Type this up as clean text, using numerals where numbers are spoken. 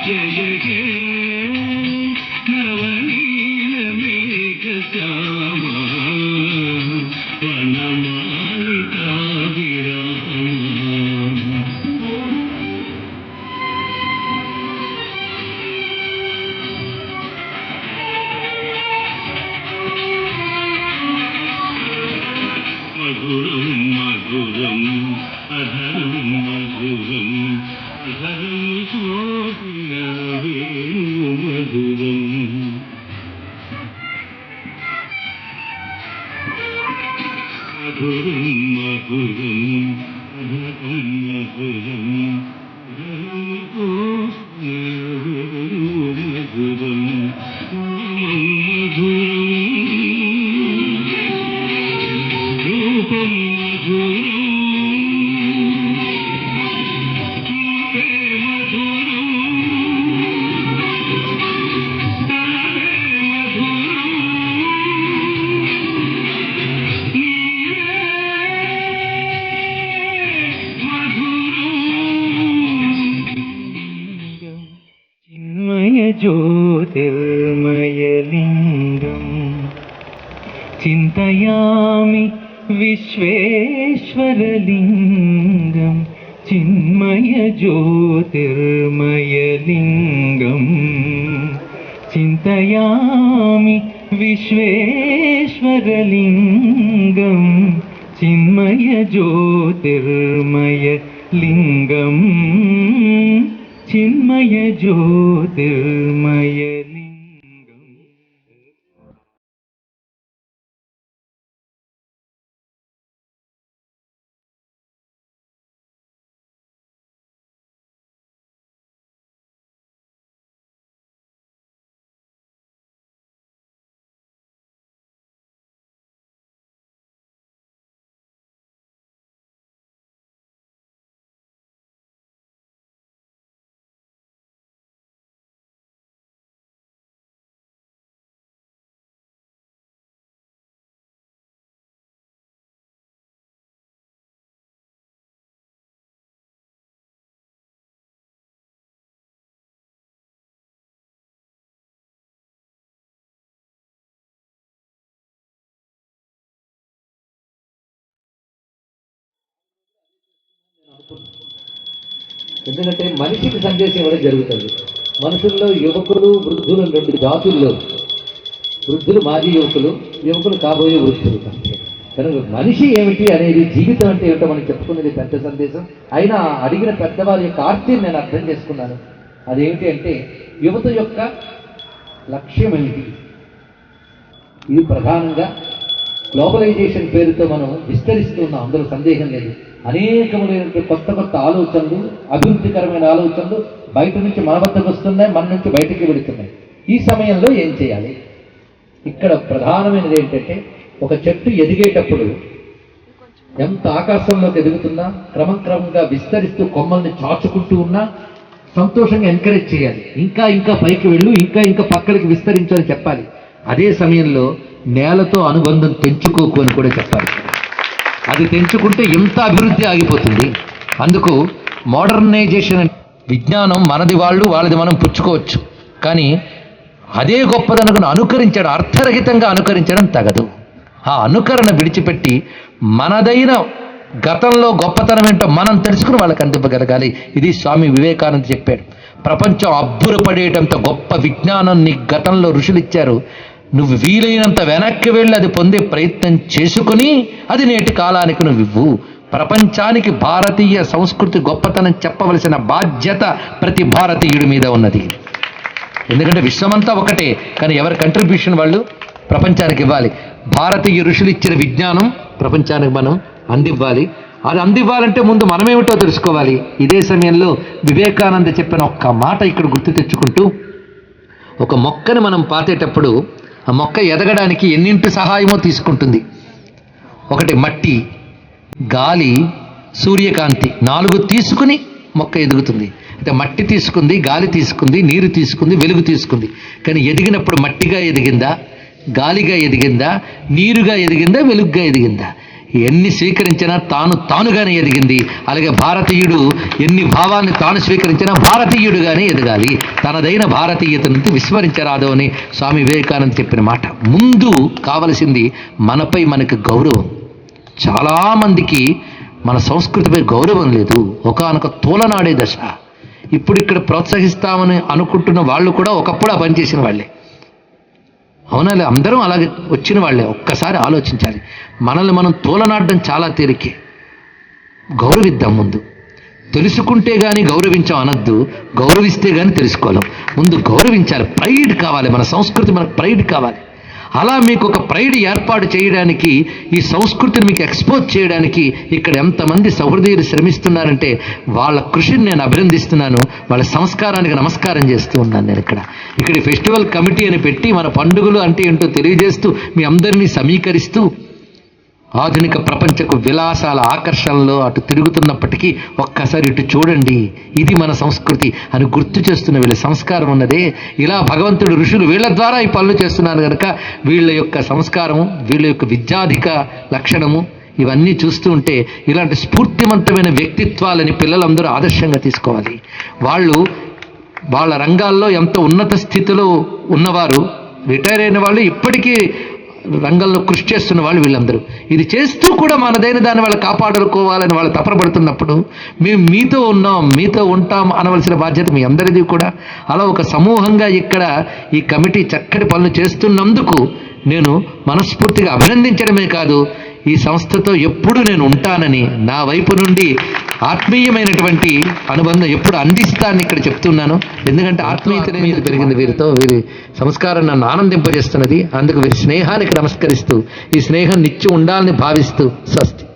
జయ హే నవనీల మేఘ శ్యామ వనమాలికా విరామ. మధురం మధురం అధరం మధురం అధరం సోపిన వేణు మధురం. మధురం మధురం అధరం మధురం అధరం సోపిన వేణు మధురం. మధురం రూపం మధురం మధురం మధురం చిన్మయ జ్యోతిర్మయలింగం చింతయామి విశ్వేశ్వరలింగం చిన్మయ జ్యోతిర్మయలింగం చింతయామి విశ్వేశ్వరలింగం చిన్మయ జ్యోతిర్మయలింగం చిన్మయ జ్యోతిర్మయలింగం. ఎందుకంటే మనిషికి సందేశం ఇవ్వడం జరుగుతుంది. మనుషుల్లో యువకులు వృద్ధులు రెండు జాతుల్లో, వృద్ధులు మాజీ యువకులు, యువకులు కాబోయే వృద్ధులు. కనుక మనిషి ఏమిటి అనేది, జీవితం అంటే ఏమిటో మనం చెప్పుకున్నది పెద్ద సందేశం. అయినా అడిగిన పెద్దవారి యొక్క ఆర్తిని నేను అర్థం చేసుకున్నాను. అదేమిటి అంటే యువత యొక్క లక్ష్యం ఏమిటి. ఇది ప్రధానంగా గ్లోబలైజేషన్ పేరుతో మనం విస్తరిస్తూ ఉన్నాం, అందులో సందేహం లేదు. అనేకములైనటువంటి కొత్త కొత్త ఆలోచనలు, అభివృద్ధికరమైన ఆలోచనలు బయట నుంచి మన వద్దకు వస్తున్నాయి, మన నుంచి బయటికి వెళుతున్నాయి. ఈ సమయంలో ఏం చేయాలి? ఇక్కడ ప్రధానమైనది ఏంటంటే, ఒక చెట్టు ఎదిగేటప్పుడు ఎంత ఆకాశంలోకి ఎదుగుతున్నా, క్రమక్రమంగా విస్తరిస్తూ కొమ్మల్ని చాచుకుంటూ ఉన్నా సంతోషంగా ఎంకరేజ్ చేయాలి. ఇంకా ఇంకా పైకి వెళ్ళు, ఇంకా ఇంకా పక్కలకి విస్తరించాలని చెప్పాలి. అదే సమయంలో నేలతో అనుబంధం తెంచుకోకు అని కూడా చెప్పాలి. అది తెంచుకుంటే ఎంత అభివృద్ధి ఆగిపోతుంది. అందుకు మోడర్నైజేషన్, విజ్ఞానం మనది వాళ్ళది మనం పుచ్చుకోవచ్చు, కానీ అదే గొప్పదనుకుని అనుకరించడం, అర్థరహితంగా అనుకరించడం తగదు. ఆ అనుకరణ విడిచిపెట్టి మనదైన గతంలో గొప్పతనం ఏంటో మనం తెలుసుకుని వాళ్ళకి అందింపగలగాలి. ఇది స్వామి వివేకానంద చెప్పాడు. ప్రపంచం అబ్బురపడేటంత గొప్ప విజ్ఞానం నీ గతంలో ఋషులు ఇచ్చారు. నువ్వు వీలైనంత వెనక్కి వెళ్ళి అది పొందే ప్రయత్నం చేసుకుని అది నేటి కాలానికి నువ్వు ఇవ్వు. ప్రపంచానికి భారతీయ సంస్కృతి గొప్పతనం చెప్పవలసిన బాధ్యత ప్రతి భారతీయుడి మీద ఉన్నది. ఎందుకంటే విశ్వమంతా ఒకటే, కానీ ఎవరి కంట్రిబ్యూషన్ వాళ్ళు ప్రపంచానికి ఇవ్వాలి. భారతీయ ఋషులు ఇచ్చిన విజ్ఞానం ప్రపంచానికి మనం అందివ్వాలి. అది అందివ్వాలంటే ముందు మనమేమిటో తెలుసుకోవాలి. ఇదే సమయంలో వివేకానంద చెప్పిన ఒక్క మాట ఇక్కడ గుర్తు తెచ్చుకుంటూ, ఒక మొక్కని మనం పాతేటప్పుడు ఆ మొక్క ఎదగడానికి ఎన్నింటి సహాయమో తీసుకుంటుంది. ఒకటి మట్టి, గాలి, సూర్యకాంతి, 4 తీసుకుని మొక్క ఎదుగుతుంది. అయితే మట్టి తీసుకుంది, గాలి తీసుకుంది, నీరు తీసుకుంది, వెలుగు తీసుకుంది. కానీ ఎదిగినప్పుడు మట్టిగా ఎదిగిందా, గాలిగా ఎదిగిందా, నీరుగా ఎదిగిందా, వెలుగుగా ఎదిగిందా? ఎన్ని స్వీకరించినా తానుగానే ఎదిగింది. అలాగే భారతీయుడు ఎన్ని భావాన్ని తాను స్వీకరించినా భారతీయుడుగానే ఎదగాలి, తనదైన భారతీయతను విస్మరించరాదు అని స్వామి వివేకానంద చెప్పిన మాట. ముందు కావలసింది మనపై మనకు గౌరవం. చాలామందికి మన సంస్కృతిపై గౌరవం లేదు, ఒకానొక తోలనాడే దశ. ఇప్పుడు ఇక్కడ ప్రోత్సహిస్తామని అనుకుంటున్న వాళ్ళు కూడా ఒకప్పుడు ఆ పని చేసిన వాళ్ళే. అవునా? అందరం అలాగే వచ్చిన వాళ్ళే. ఒక్కసారి ఆలోచించాలి. మనల్ని మనం తోలనాడడం చాలా తేలికే. గౌరవిద్దాం ముందు. తెలుసుకుంటే గాని గౌరవించాం అనద్దు, గౌరవిస్తే గాని తెలుసుకోలేం. ముందు గౌరవించాలి. ప్రైడ్ కావాలి, మన సంస్కృతి మనకు ప్రైడ్ కావాలి. అలా మీకు ఒక ప్రైడ్ ఏర్పాటు చేయడానికి, ఈ సంస్కృతిని మీకు ఎక్స్పోజ్ చేయడానికి ఇక్కడ ఎంతమంది సహృదయులు శ్రమిస్తున్నారంటే వాళ్ళ కృషిని నేను అభినందిస్తున్నాను. వాళ్ళ సంస్కారానికి నమస్కారం చేస్తూ ఉన్నాను. నేను ఇక్కడ ఫెస్టివల్ కమిటీ అని పెట్టి మన పండుగలు అంటే ఏంటో తెలియజేస్తూ మీ అందరినీ సమీకరిస్తూ ఆధునిక ప్రపంచకు విలాసాల ఆకర్షణలో అటు తిరుగుతున్నప్పటికీ ఒక్కసారి ఇటు చూడండి, ఇది మన సంస్కృతి అని గుర్తు చేస్తున్న వీళ్ళ సంస్కారం ఉన్నదే. ఇలా భగవంతుడు ఋషులు వీళ్ళ ద్వారా ఈ పనులు చేస్తున్నారు కనుక వీళ్ళ యొక్క సంస్కారము, వీళ్ళ యొక్క విద్యాధిక లక్షణము ఇవన్నీ చూస్తూ ఉంటే ఇలాంటి స్ఫూర్తివంతమైన వ్యక్తిత్వాలని పిల్లలందరూ ఆదర్శంగా తీసుకోవాలి. వాళ్ళు వాళ్ళ రంగాల్లో ఎంతో ఉన్నత స్థితిలో ఉన్నవారు, రిటైర్ అయిన వాళ్ళు, ఇప్పటికీ రంగంలో కృషి చేస్తున్న వాళ్ళు వీళ్ళందరూ. ఇది చేస్తూ కూడా మనదైన దాన్ని వాళ్ళు కాపాడుకోవాలని వాళ్ళు తపనపడుతున్నప్పుడు మేము మీతో ఉన్నాం, మీతో ఉంటాం అనవలసిన బాధ్యత మీ అందరిది కూడా. అలా ఒక సమూహంగా ఇక్కడ ఈ కమిటీ చక్కటి పనులు చేస్తున్నందుకు నేను మనస్ఫూర్తిగా అభినందించడమే కాదు, ఈ సంస్థతో ఎప్పుడు నేను ఉంటానని నా వైపు నుండి ఆత్మీయమైనటువంటి అనుబంధం ఎప్పుడు అందిస్తానని ఇక్కడ చెప్తున్నాను. ఎందుకంటే ఆత్మీయత పెరిగింది వీరితో, వీరి సంస్కారం నన్ను ఆనందింపజేస్తున్నది. అందుకు వీరి స్నేహానికి నమస్కరిస్తూ, ఈ స్నేహం నిత్యం ఉండాలని భావిస్తూ స్వస్తి.